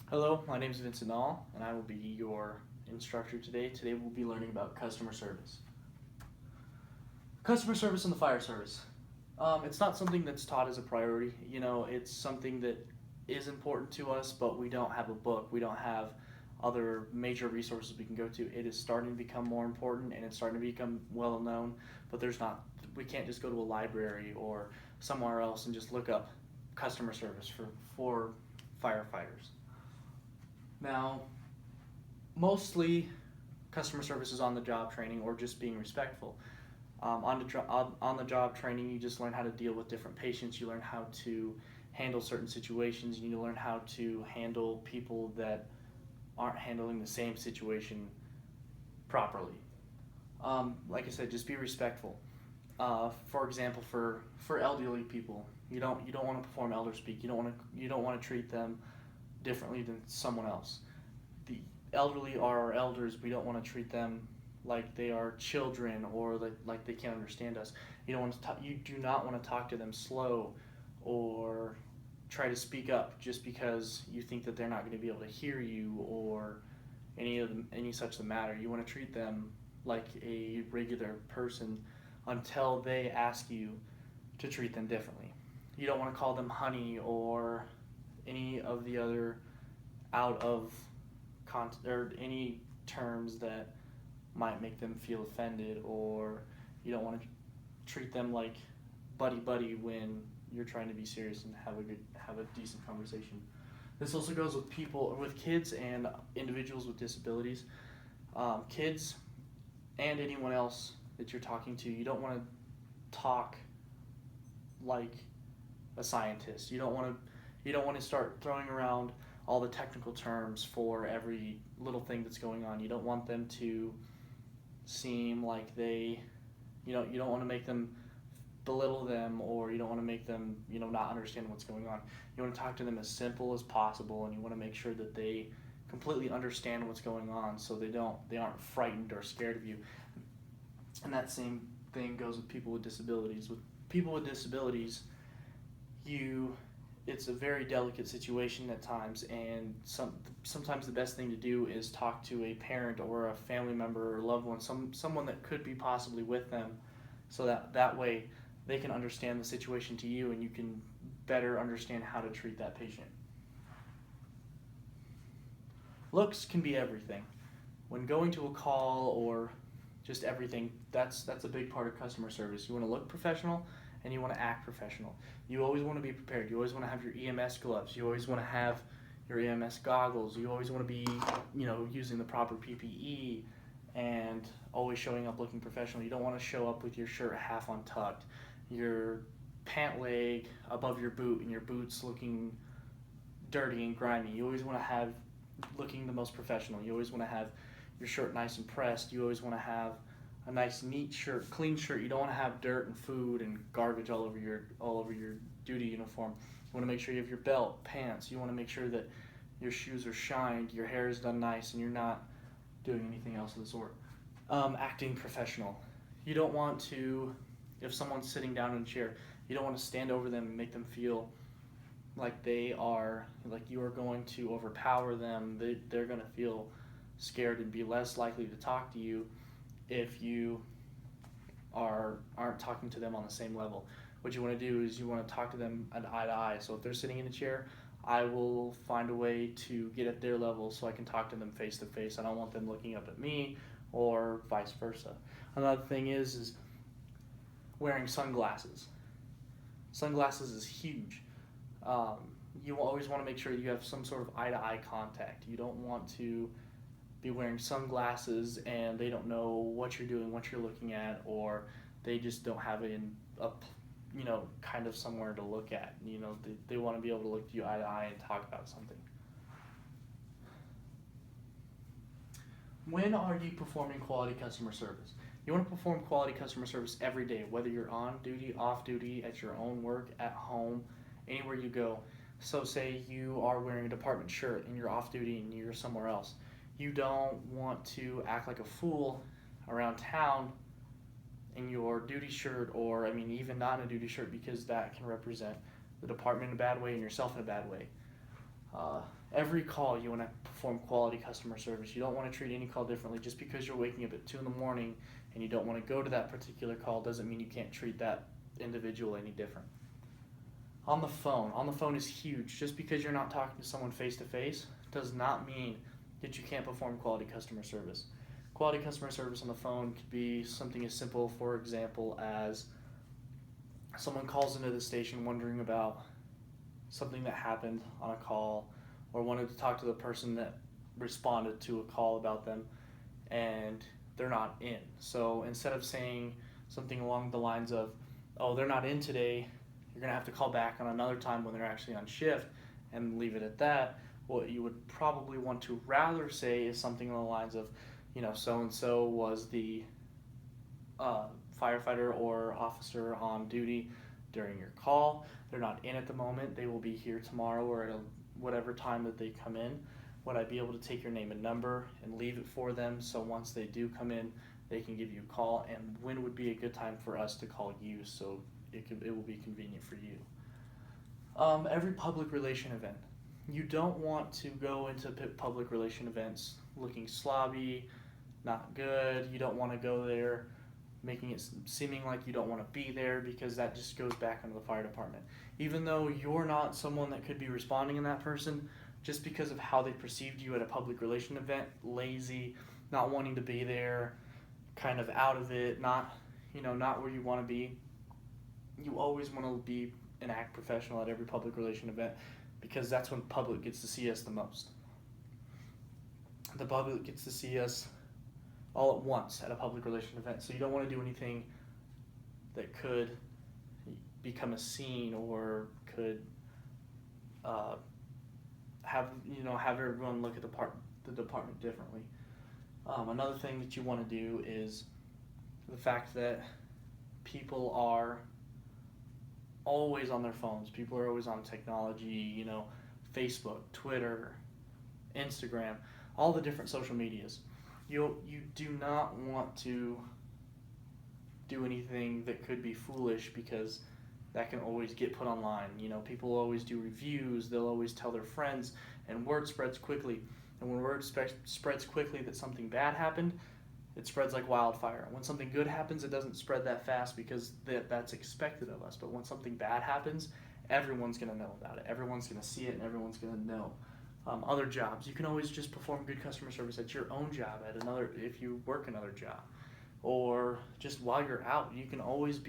Hello, my name is Vincent Nall, and I will be your instructor today. Today we'll be learning about customer service. Customer service in the fire service. It's not something that's taught as a priority. It's something that is important to us, but we don't have a book. We don't have other major resources we can go to. It is starting to become more important, and it's starting to become well known. But there's not. We can't just go to a library or somewhere else and just look up customer service for firefighters. Now, mostly customer service is on the job training or just being respectful. On the job training, you just learn how to deal with different patients. You learn how to handle certain situations. You learn how to handle people that aren't handling the same situation properly. Like I said, just be respectful. For example, for elderly people, you don't want to perform elder speak. You don't want to treat them differently than someone else. The elderly are our elders. We don't want to treat them like they are children or like they can't understand us. You do not want to talk to them slow or try to speak up just because you think that they're not going to be able to hear you or any such the matter. You want to treat them like a regular person until they ask you to treat them differently. You don't want to call them honey or any of the other out of or any terms that might make them feel offended, or you don't want to treat them like buddy when you're trying to be serious and have a decent conversation. This also goes with kids and individuals with disabilities. Kids and anyone else that you're talking to, you don't want to talk like a scientist. You don't want to start throwing around all the technical terms for every little thing that's going on. You don't want them to seem like you don't want to make them belittle them, or you don't want to make them, not understand what's going on. You want to talk to them as simple as possible, and you want to make sure that they completely understand what's going on, so they aren't frightened or scared of you. And that same thing goes with people with disabilities. With people with disabilities, it's a very delicate situation at times, and sometimes the best thing to do is talk to a parent or a family member or loved one, someone that could be possibly with them, so that way they can understand the situation to you, and you can better understand how to treat that patient. Looks can be everything. When going to a call or just everything, that's a big part of customer service. You want to look professional and you want to act professional. You always want to be prepared. You always want to have your EMS gloves. You always want to have your EMS goggles. You always want to be, using the proper PPE and always showing up looking professional. You don't want to show up with your shirt half untucked, your pant leg above your boot, and your boots looking dirty and grimy. You always want to have looking the most professional. You always want to have your shirt nice and pressed. You always want to have a nice neat shirt, clean shirt. You don't want to have dirt and food and garbage all over your duty uniform. You want to make sure you have your belt, pants. You want to make sure that your shoes are shined, your hair is done nice, and you're not doing anything else of the sort. Acting professional. You don't want to, if someone's sitting down in a chair, you don't want to stand over them and make them feel like you are going to overpower them. They're going to feel scared and be less likely to talk to you if you aren't talking to them on the same level. What you want to do is you want to talk to them eye to eye. So if they're sitting in a chair, I will find a way to get at their level so I can talk to them face to face. I don't want them looking up at me or vice versa. Another thing is wearing sunglasses. Sunglasses is huge. You always want to make sure you have some sort of eye-to-eye contact. You don't want to be wearing sunglasses and they don't know what you're doing, what you're looking at, or they just don't have it in a kind of somewhere to look at. They want to be able to look you eye to eye and talk about something. When are you performing quality customer service? You want to perform quality customer service every day, whether you're on duty, off duty, at your own work, at home, anywhere you go. So say you are wearing a department shirt and you're off duty and you're somewhere else. You don't want to act like a fool around town in your duty shirt, or even not in a duty shirt, because that can represent the department in a bad way and yourself in a bad way. Uh, every call you want to perform quality customer service. You don't want to treat any call differently. Just because you're waking up at 2 in the morning and you don't want to go to that particular call doesn't mean you can't treat that individual any different. On the phone is huge. Just because you're not talking to someone face to face does not mean that you can't perform quality customer service. Quality customer service on the phone could be something as simple, for example, as someone calls into the station wondering about something that happened on a call, or wanted to talk to the person that responded to a call about them, and they're not in. So instead of saying something along the lines of, oh, they're not in today, you're going to have to call back on another time when they're actually on shift, and leave it at that. What you would probably want to rather say is something along the lines of, so and so was the firefighter or officer on duty during your call. They're not in at the moment. They will be here tomorrow or at whatever time that they come in. Would I be able to take your name and number and leave it for them, so once they do come in, they can give you a call? And when would be a good time for us to call you, so it will be convenient for you? Every public relation event. You don't want to go into public relation events looking slobby, not good. You don't want to go there making it seeming like you don't want to be there, because that just goes back into the fire department. Even though you're not someone that could be responding in that person, just because of how they perceived you at a public relation event, lazy, not wanting to be there, kind of out of it, not where you want to be. You always want to be and act professional at every public relation event, because that's when public gets to see us the most. The public gets to see us all at once at a public relation event, so you don't want to do anything that could become a scene or could have everyone look at the department differently. Another thing that you want to do is the fact that people are always on their phones. People are always on technology, Facebook, Twitter, Instagram, all the different social medias. You do not want to do anything that could be foolish, because that can always get put online. People always do reviews, they'll always tell their friends, and word spreads quickly. And when word spreads quickly that something bad happened, it spreads like wildfire. When something good happens, it doesn't spread that fast, because that's expected of us. But when something bad happens, everyone's going to know about it. Everyone's going to see it, and everyone's going to know. Other jobs, you can always just perform good customer service at your own job, if you work another job, or just while you're out. You can always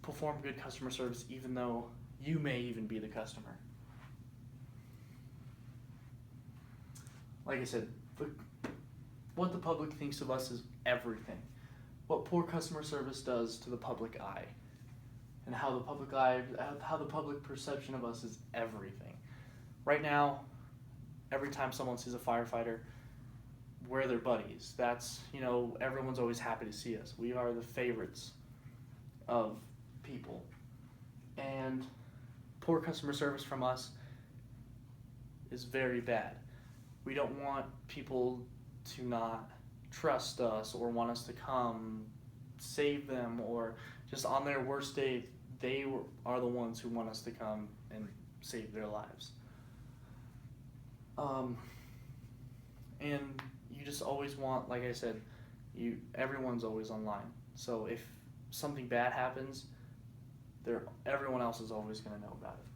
perform good customer service, even though you may even be the customer. Like I said, what the public thinks of us is everything. What poor customer service does to the public eye, and how the public perception of us is everything. Right now, every time someone sees a firefighter, we're their buddies. That's, everyone's always happy to see us. We are the favorites of people. And poor customer service from us is very bad. We don't want people to not trust us or want us to come save them, or just on their worst day, they are the ones who want us to come and save their lives. And you just always want, like I said, everyone's always online. So if something bad happens, everyone else is always going to know about it.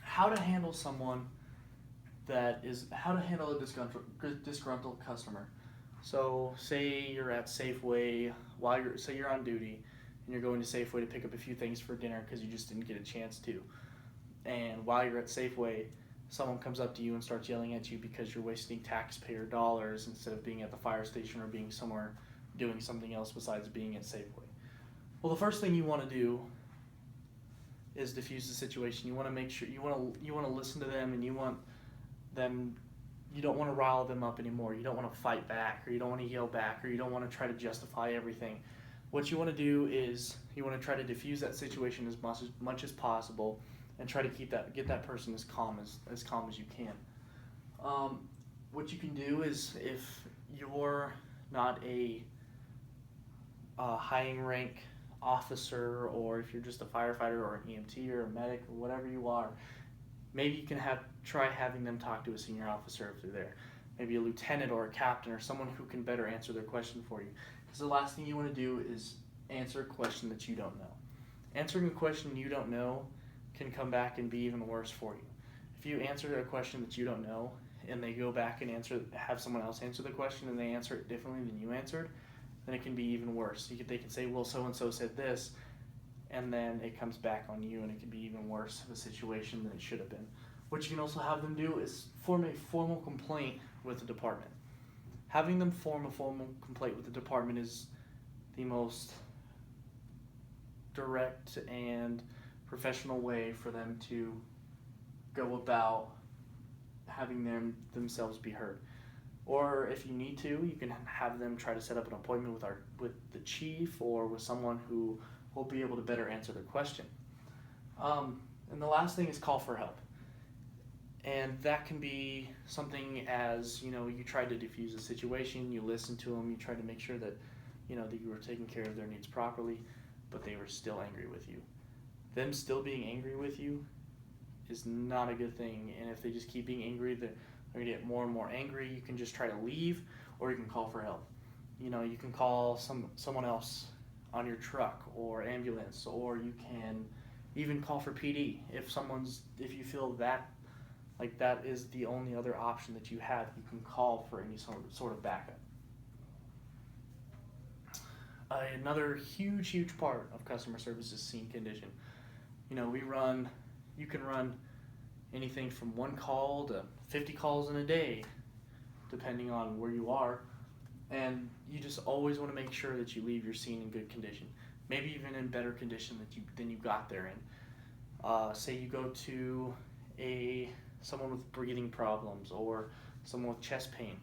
How to handle a disgruntled customer. So say you're at Safeway say you're on duty and you're going to Safeway to pick up a few things for dinner because you just didn't get a chance to. And while you're at Safeway, someone comes up to you and starts yelling at you because you're wasting taxpayer dollars instead of being at the fire station or being somewhere doing something else besides being at Safeway. Well, the first thing you want to do is diffuse the situation. You want to make sure you want to listen to them, and you don't want to rile them up anymore. You don't want to fight back, or you don't want to yell back, or you don't want to try to justify everything. What you want to do is you want to try to diffuse that situation as much as possible, and try to get that person as calm as you can. What you can do is, if you're not a high rank officer, or if you're just a firefighter or an EMT or a medic or whatever you are, maybe you can try having them talk to a senior officer if they're there. Maybe a lieutenant or a captain or someone who can better answer their question for you. Because the last thing you want to do is answer a question that you don't know. Answering a question you don't know can come back and be even worse for you. If you answer a question that you don't know and they go back and have someone else answer the question and they answer it differently than you answered, then it can be even worse. They can say, well, so-and-so said this, and then it comes back on you, and it can be even worse of a situation than it should have been. What you can also have them do is form a formal complaint with the department. Having them form a formal complaint with the department is the most direct and professional way for them to go about having themselves be heard. Or if you need to, you can have them try to set up an appointment with the chief or with someone who will be able to better answer their question. And the last thing is call for help. And that can be something as, you try to diffuse a situation, you listen to them, you try to make sure that, that you were taking care of their needs properly, but they were still angry with you. Them still being angry with you is not a good thing. And if they just keep being angry, they're going to get more and more angry. You can just try to leave, or you can call for help. You can call someone else on your truck or ambulance, or you can even call for PD. If you feel that like that is the only other option that you have, you can call for any sort of backup. Another huge part of customer service is scene condition. You can run anything from 1 call to 50 calls in a day, depending on where you are. And you just always want to make sure that you leave your scene in good condition, maybe even in better condition than you got there in. Say you go to someone with breathing problems or someone with chest pain,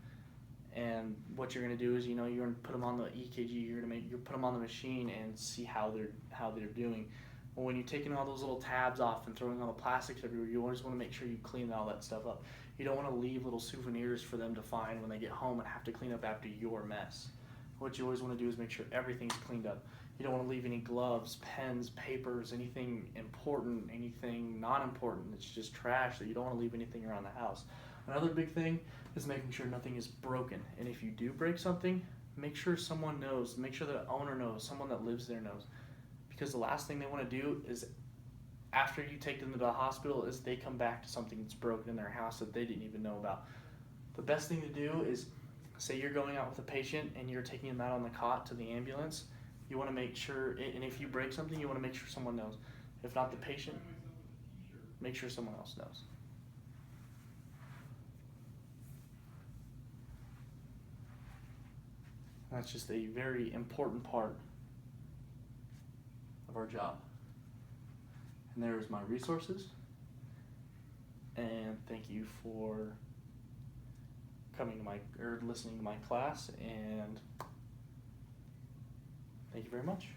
and what you're going to do is you're going to put them on the EKG, you're put them on the machine and see how they're doing. Well, when you're taking all those little tabs off and throwing all the plastics everywhere, you always want to make sure you clean all that stuff up. You don't want to leave little souvenirs for them to find when they get home and have to clean up after your mess. What you always want to do is make sure everything's cleaned up. You don't want to leave any gloves, pens, papers, anything important, anything not important that's just trash that you don't want to leave anything around the house. Another big thing is making sure nothing is broken. And if you do break something, make sure someone knows. Make sure the owner knows, someone that lives there knows. Because the last thing they want to do is, after you take them to the hospital, is they come back to something that's broken in their house that they didn't even know about. The best thing to do is, say you're going out with a patient and you're taking them out on the cot to the ambulance, you want to make sure, and if you break something, you want to make sure someone knows. If not the patient, make sure someone else knows. That's just a very important part of our job. And there's my resources. And thank you for listening to my class, and thank you very much.